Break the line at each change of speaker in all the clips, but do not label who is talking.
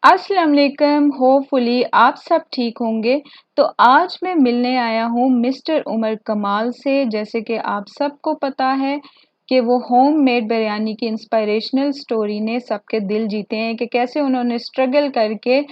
अस्सलाम वालेकुम, होपफुली आप सब ठीक होंगे। तो आज मैं मिलने आया हूँ मिस्टर उमर कमाल से। जैसे कि आप सबको पता है कि वो होममेड बिरयानी की इंस्पिरेशनल स्टोरी ने सबके दिल जीते हैं कि कैसे उन्होंने स्ट्रगल करके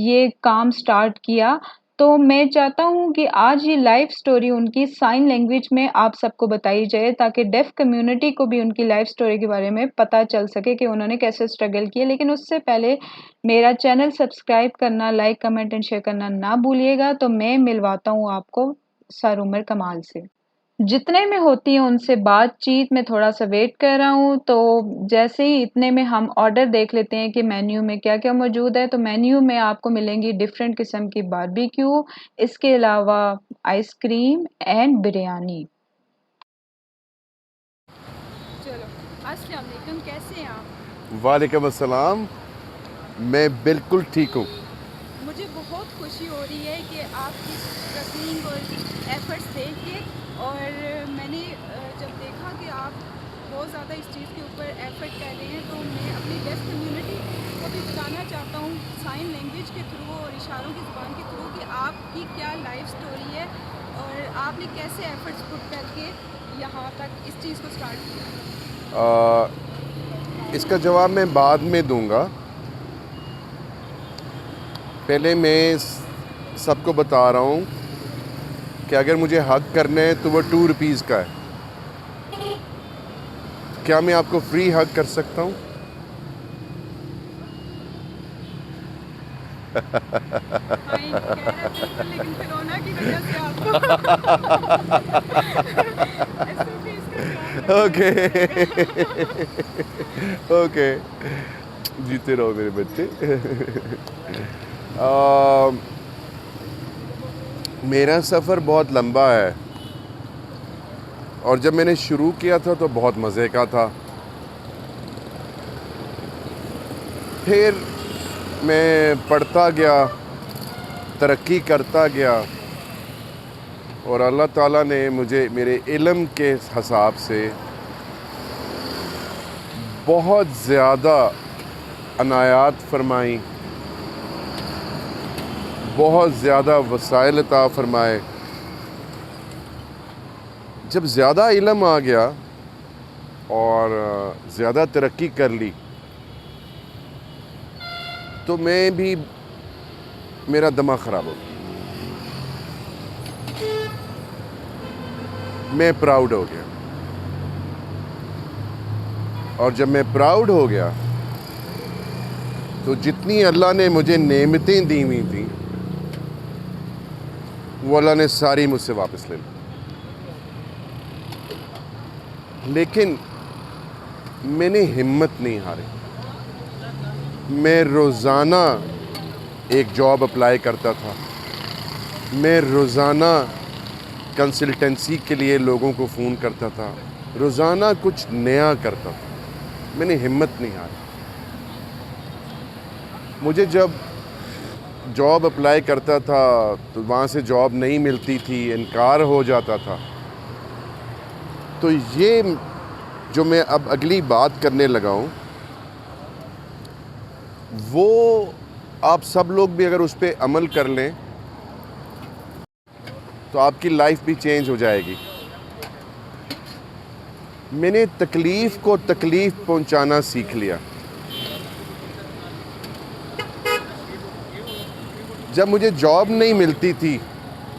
ये काम स्टार्ट किया। तो मैं चाहता हूँ कि आज ये लाइफ स्टोरी उनकी साइन लैंग्वेज में आप सबको बताई जाए ताकि डेफ कम्युनिटी को भी उनकी लाइफ स्टोरी के बारे में पता चल सके कि उन्होंने कैसे स्ट्रगल किया। लेकिन उससे पहले मेरा चैनल सब्सक्राइब करना, लाइक, कमेंट एंड शेयर करना ना भूलिएगा। तो मैं मिलवाता हूँ आपको सर उमर कमाल से। जितने में होती है उनसे बातचीत मैं थोड़ा-सा वेट कर रहा हूँ, तो जैसे ही इतने में हम ऑर्डर देख लेते हैं कि मेन्यू में क्या-क्या मौजूद है। तो मेन्यू में आपको मिलेंगी डिफरेंट किस्म की बारबेक्यू, इसके अलावा आइसक्रीम एंड बिरयानी। चलो, अस्सलाम वालेकुम, कैसे हैं आप?
वालेकुम अस्सलाम। मैं बिल्कुल ठीक हूँ।
मुझे बहुत खुशी हो रही है कि आपकी स्ट्रगलिंग और एफर्ट्स देख के। और मैंने जब देखा कि आप बहुत ज़्यादा इस चीज़ के ऊपर एफर्ट कर रहे हैं, तो मैं अपनी डेफ कम्युनिटी को भी बताना चाहता हूँ साइन लैंग्वेज के थ्रू और इशारों की ज़ुबान के थ्रू कि आपकी क्या लाइफ स्टोरी है और आपने कैसे एफर्ट्स पुट करके यहाँ तक इस चीज़ को स्टार्ट किया।
आ, इसका जवाब मैं बाद में दूंगा। पहले मैं सबको बता रहा हूँ कि अगर मुझे हक करना है तो वो ₹2 का है। क्या मैं आपको फ्री हक कर सकता हूँ?
हाँ, ये कह रहा है बिल्कुल, लेकिन कोरोना की वजह से आपको ऐसे फेस करना
ओके।
पड़ेगा।
ओके, जीते रहो मेरे बच्चे। आ, मेरा सफ़र बहुत लंबा है और जब मैंने शुरू किया था तो बहुत मज़े का था। फिर मैं पढ़ता गया, तरक्की करता गया और अल्लाह ताला ने मुझे मेरे इल्म के हिसाब से बहुत ज़्यादा अनायात फरमाई, बहुत ज़्यादा वसाइल अता फरमाए। जब ज़्यादा इल्म आ गया और ज़्यादा तरक्की कर ली तो मैं भी मेरा दिमाग ख़राब हो गया। मैं प्राउड हो गया और जब मैं प्राउड हो गया तो जितनी अल्लाह ने मुझे नेमतें दी हुई थी वो अल्लाह ने सारी मुझसे वापस ले ली। लेकिन मैंने हिम्मत नहीं हारी। मैं रोज़ाना एक जॉब अप्लाई करता था। मैं रोज़ाना कंसल्टेंसी के लिए लोगों को फ़ोन करता था। रोज़ाना कुछ नया करता था। मैंने हिम्मत नहीं हारी। मुझे जब जॉब अप्लाई करता था तो वहाँ से जॉब नहीं मिलती थी, इनकार हो जाता था। तो ये जो मैं अब अगली बात करने लगा हूँ वो आप सब लोग भी अगर उस पर अमल कर लें तो आपकी लाइफ भी चेंज हो जाएगी। मैंने तकलीफ़ को तकलीफ़ पहुंचाना सीख लिया। जब मुझे जॉब नहीं मिलती थी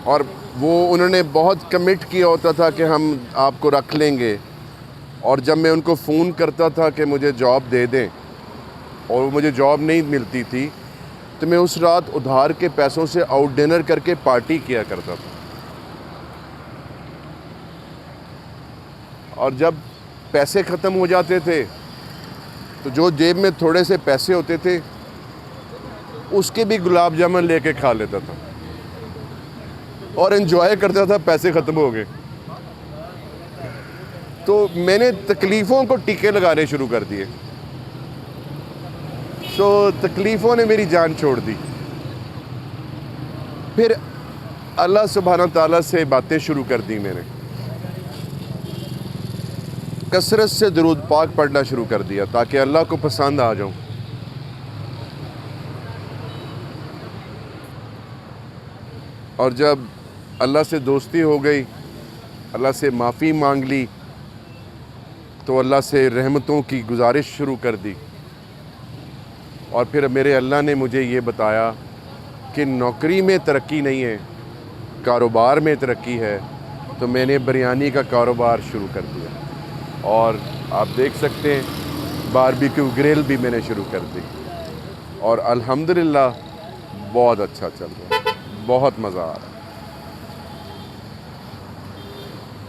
और वो उन्होंने बहुत कमिट किया होता था कि हम आपको रख लेंगे, और जब मैं उनको फ़ोन करता था कि मुझे जॉब दे दें और मुझे जॉब नहीं मिलती थी तो मैं उस रात उधार के पैसों से आउट डिनर करके पार्टी किया करता था। और जब पैसे ख़त्म हो जाते थे तो जो जेब में थोड़े से पैसे होते थे उसके भी गुलाब जामुन लेके खा लेता था और एंजॉय करता था। पैसे ख़त्म हो गए तो मैंने तकलीफ़ों को टीके लगाने शुरू कर दिए। तो तकलीफ़ों ने मेरी जान छोड़ दी। फिर अल्लाह सुब्हाना ताला से बातें शुरू कर दी। मैंने कसरत से दुरूद पाक पढ़ना शुरू कर दिया ताकि अल्लाह को पसंद आ जाऊं। और जब अल्लाह से दोस्ती हो गई, अल्लाह से माफ़ी मांग ली, तो अल्लाह से रहमतों की गुजारिश शुरू कर दी। और फिर मेरे अल्लाह ने मुझे ये बताया कि नौकरी में तरक्की नहीं है, कारोबार में तरक्की है। तो मैंने बिरयानी का कारोबार शुरू कर दिया और आप देख सकते हैं बारबेक्यू ग्रिल भी मैंने शुरू कर दी और अल्हम्दुलिल्लाह बहुत अच्छा चल रहा है, बहुत मज़ा आ रहा है।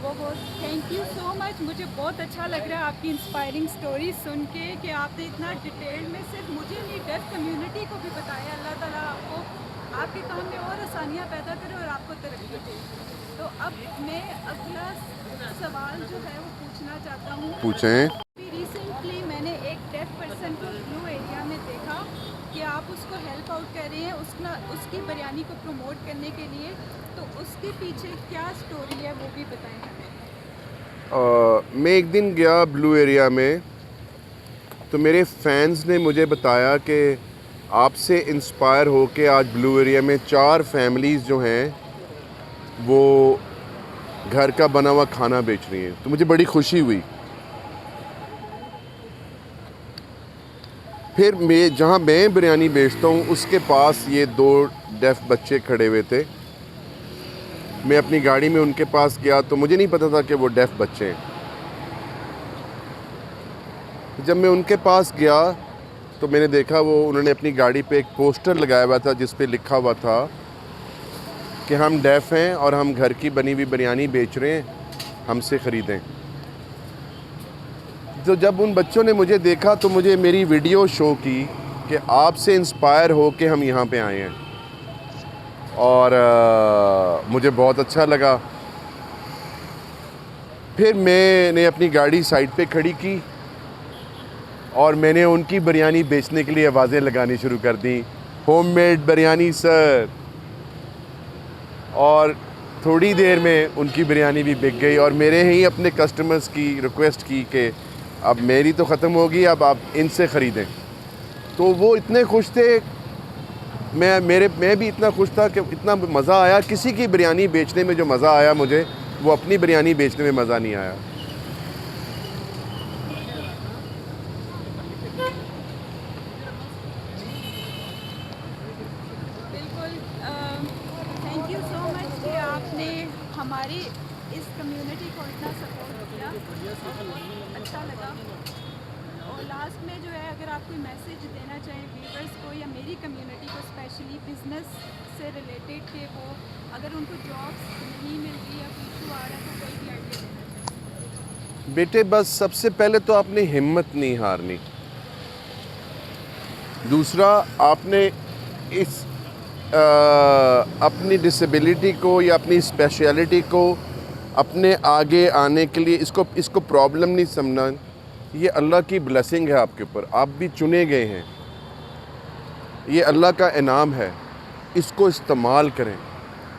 बहुत थैंक यू सो मच। मुझे बहुत अच्छा लग रहा है आपकी इंस्पायरिंग स्टोरी सुन के कि आपने इतना डिटेल में सिर्फ मुझे नहीं डेफ कम्युनिटी को भी बताया। अल्लाह ताला आपको आपके काम में और आसानियाँ पैदा करे और आपको तरक्की दे। तो अब मैं अगला सवाल जो है वो पूछना चाहता हूँ।
पूछें।
रिसेंटली मैंने एक डेफ पर्सन को ब्लू एरिया में देखा कि आप उसको हेल्प आउट कर रहे हैं उसकी बिरयानी को प्रमोट करने के लिए। तो उसके पीछे क्या स्टोरी है वो भी बताएं हमें।
मैं एक दिन गया ब्लू एरिया में, तो मेरे फैंस ने मुझे बताया कि आपसे इंस्पायर होके आज ब्लू एरिया में 4 फैमिलीज़ जो हैं वो घर का बना हुआ खाना बेच रही हैं। तो मुझे बड़ी खुशी हुई। फिर जहाँ मैं बिरयानी बेचता हूँ उसके पास ये 2 डेफ बच्चे खड़े हुए थे। मैं अपनी गाड़ी में उनके पास गया तो मुझे नहीं पता था कि वो डेफ बच्चे हैं। जब मैं उनके पास गया तो मैंने देखा वो उन्होंने अपनी गाड़ी पे एक पोस्टर लगाया हुआ था जिस पे लिखा हुआ था कि हम डेफ हैं और हम घर की बनी हुई बिरयानी बेच रहे हैं, हमसे ख़रीदें। तो जब उन बच्चों ने मुझे देखा तो मुझे मेरी वीडियो शो की कि आपसे इंस्पायर हो के हम यहाँ पे आए हैं और मुझे बहुत अच्छा लगा। फिर मैंने अपनी गाड़ी साइड पे खड़ी की और मैंने उनकी बिरयानी बेचने के लिए आवाज़ें लगानी शुरू कर दी, होममेड बिरयानी सर। और थोड़ी देर में उनकी बिरयानी भी बिक गई और मेरे ही अपने कस्टमर्स की रिक्वेस्ट की कि अब मेरी तो ख़त्म होगी, अब आप इनसे ख़रीदें। तो वो इतने खुश थे, मैं भी इतना खुश था कि इतना मज़ा आया। किसी की बिरयानी बेचने में जो मज़ा आया मुझे, वो अपनी बिरयानी बेचने में मज़ा नहीं आया।
बिल्कुल थैंक यू सो मच कि आपने हमारी इस कम्युनिटी को इतना सपोर्ट किया। बहुत अच्छा लगा। और लास्ट में जो है अगर आप कोई मैसेज देना चाहें व्यूअर्स को या मेरी कम्युनिटी को स्पेशली बिज़नेस से रिलेटेड कि वो अगर उनको जॉब्स नहीं मिल रही या कोई इशू आ रहा है तो कोई भी आइडिया देना चाहें।
बेटे बस सबसे पहले तो आपने हिम्मत नहीं हारनी। दूसरा, आपने इस अपनी डिसेबिलिटी को या अपनी स्पेशलिटी को अपने आगे आने के लिए इसको प्रॉब्लम नहीं समझना। ये अल्लाह की ब्लेसिंग है आपके ऊपर, आप भी चुने गए हैं। ये अल्लाह का इनाम है, इसको इस्तेमाल करें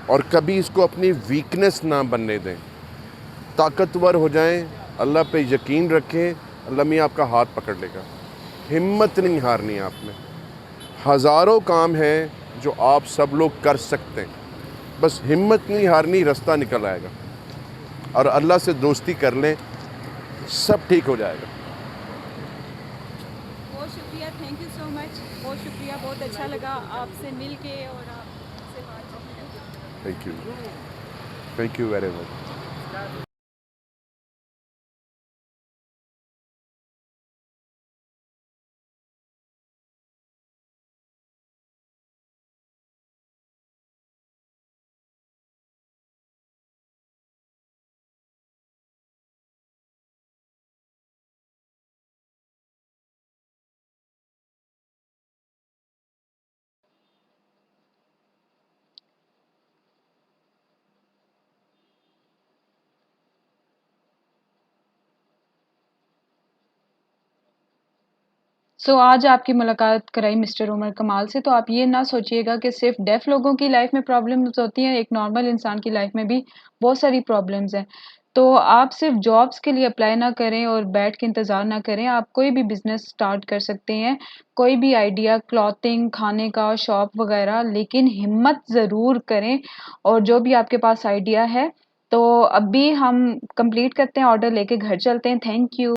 और कभी इसको अपनी वीकनेस ना बनने दें। ताकतवर हो जाएं, अल्लाह पे यकीन रखें, अल्लाह मियाँ आपका हाथ पकड़ लेगा। हिम्मत नहीं हारनी आप में। हज़ारों काम हैं जो आप सब लोग कर सकते हैं, बस हिम्मत नहीं हारनी, रास्ता निकल आएगा। और अल्लाह से दोस्ती कर लें, सब ठीक हो जाएगा।
बहुत शुक्रिया, थैंक यू सो मच। बहुत शुक्रिया, बहुत अच्छा लगा आपसे मिल के और आपसे बात करके।
Thank you very much.
आज आपकी मुलाकात कराई मिस्टर उमर कमाल से, तो आप ये ना सोचिएगा कि सिर्फ डेफ लोगों की लाइफ में प्रॉब्लम्स होती हैं, एक नॉर्मल इंसान की लाइफ में भी बहुत सारी प्रॉब्लम्स हैं। तो आप सिर्फ जॉब्स के लिए अप्लाई ना करें और बैठ के इंतज़ार ना करें, आप कोई भी बिज़नेस स्टार्ट कर सकते हैं, कोई भी आइडिया, क्लॉथिंग, खाने का शॉप वगैरह, लेकिन हिम्मत ज़रूर करें और जो भी आपके पास आइडिया है। तो अभी हम कंप्लीट करते हैं, ऑर्डर लेके घर चलते हैं। Thank you.